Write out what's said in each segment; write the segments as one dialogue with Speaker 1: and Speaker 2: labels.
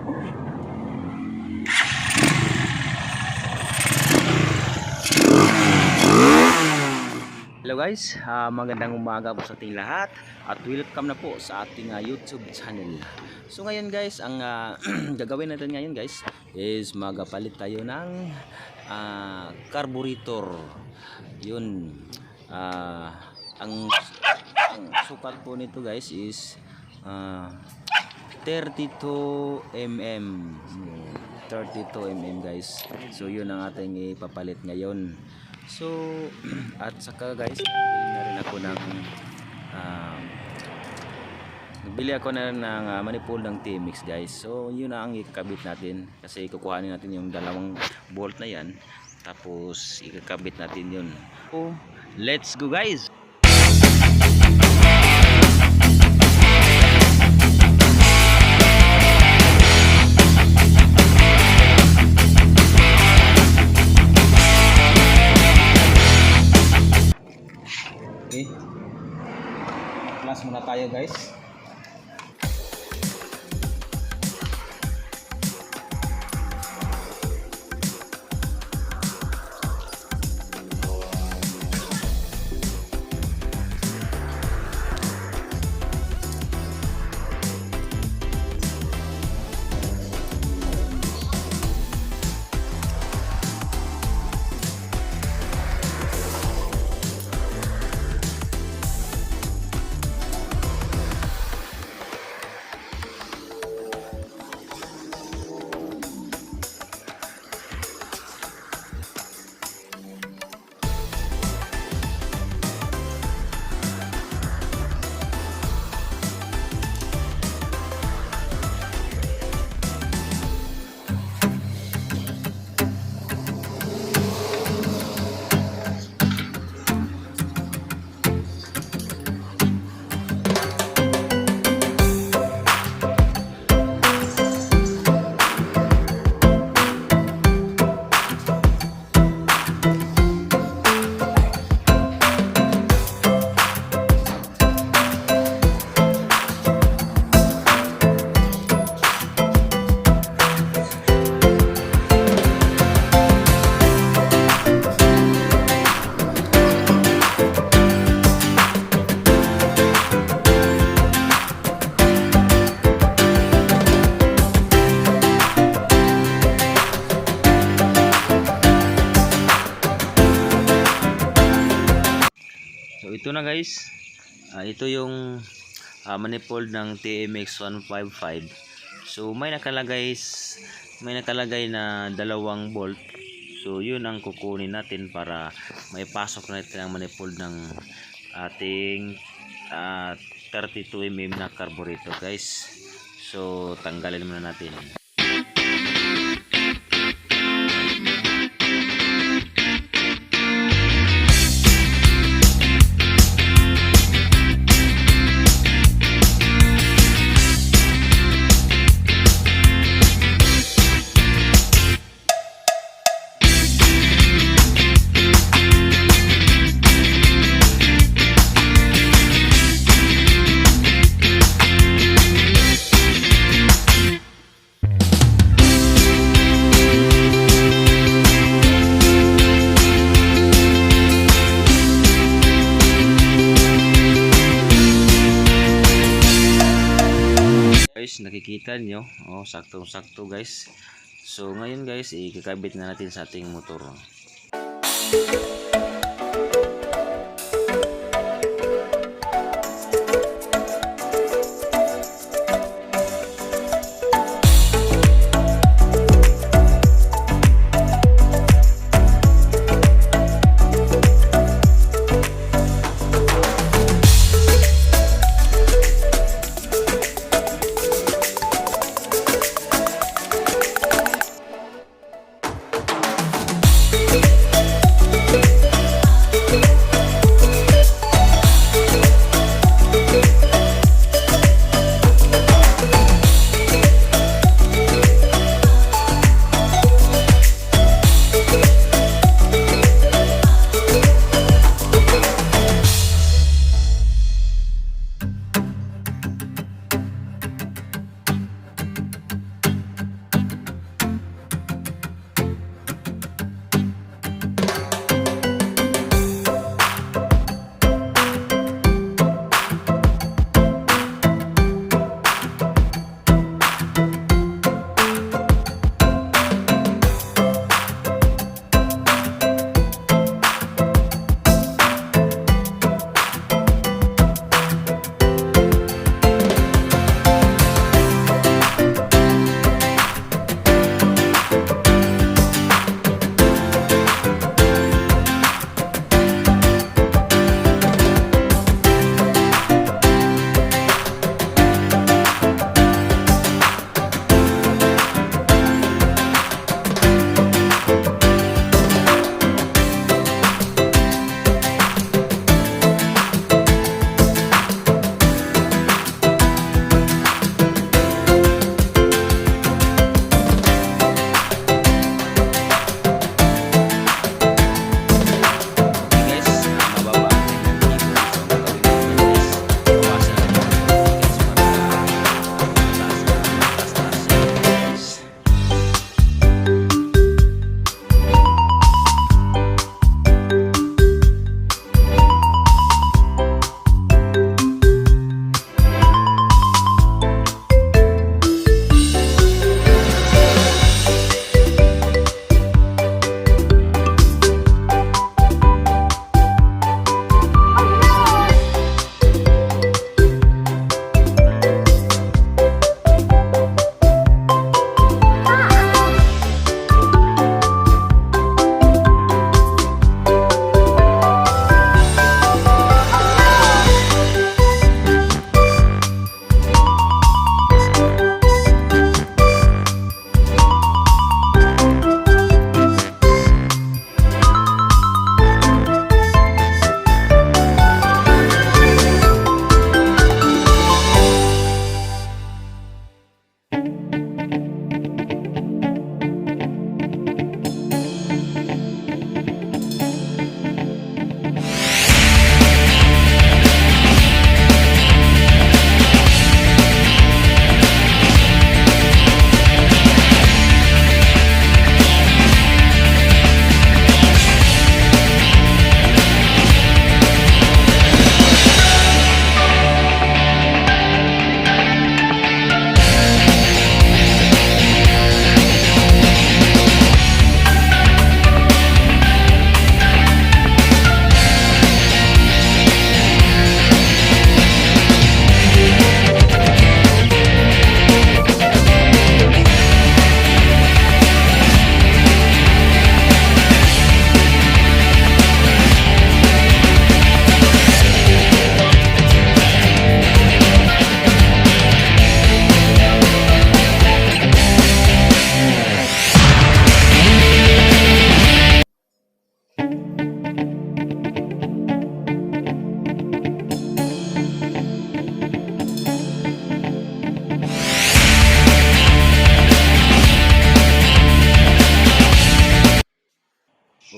Speaker 1: Hello guys, magandang umaga po sa ating lahat at welcome na po sa ating YouTube channel. So ngayon guys, ang gagawin natin ngayon guys is magapalit tayo ng carburetor. Yun, ang sukat po nito guys is 32 mm. 32 mm guys. So yun ang ating ipapalit ngayon. So at saka guys, nagbili ako na ng manifold ng TMX guys. So yun na ang ikakabit natin, kasi kukuhanin natin yung dalawang bolt na yan, tapos ikakabit natin yun. So let's go guys. Okay, class muna tayo guys. So ito na guys, ito yung manifold ng TMX 155. So may nakalagay na dalawang bolt. So yun ang kukunin natin para may pasok natin ang manifold ng ating 32 mm na carburetor guys. So tanggalin muna natin. Nakikita nyo, saktong-sakto guys. So ngayon guys, ikakabit na natin sa ating motor.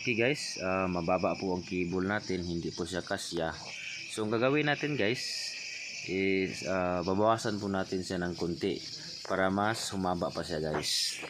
Speaker 1: okay guys, mababa po ang cable natin, hindi po siya kasya. So ang gagawin natin guys is babawasan po natin siya ng konti para mas humaba pa siya guys.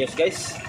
Speaker 2: ayos guys.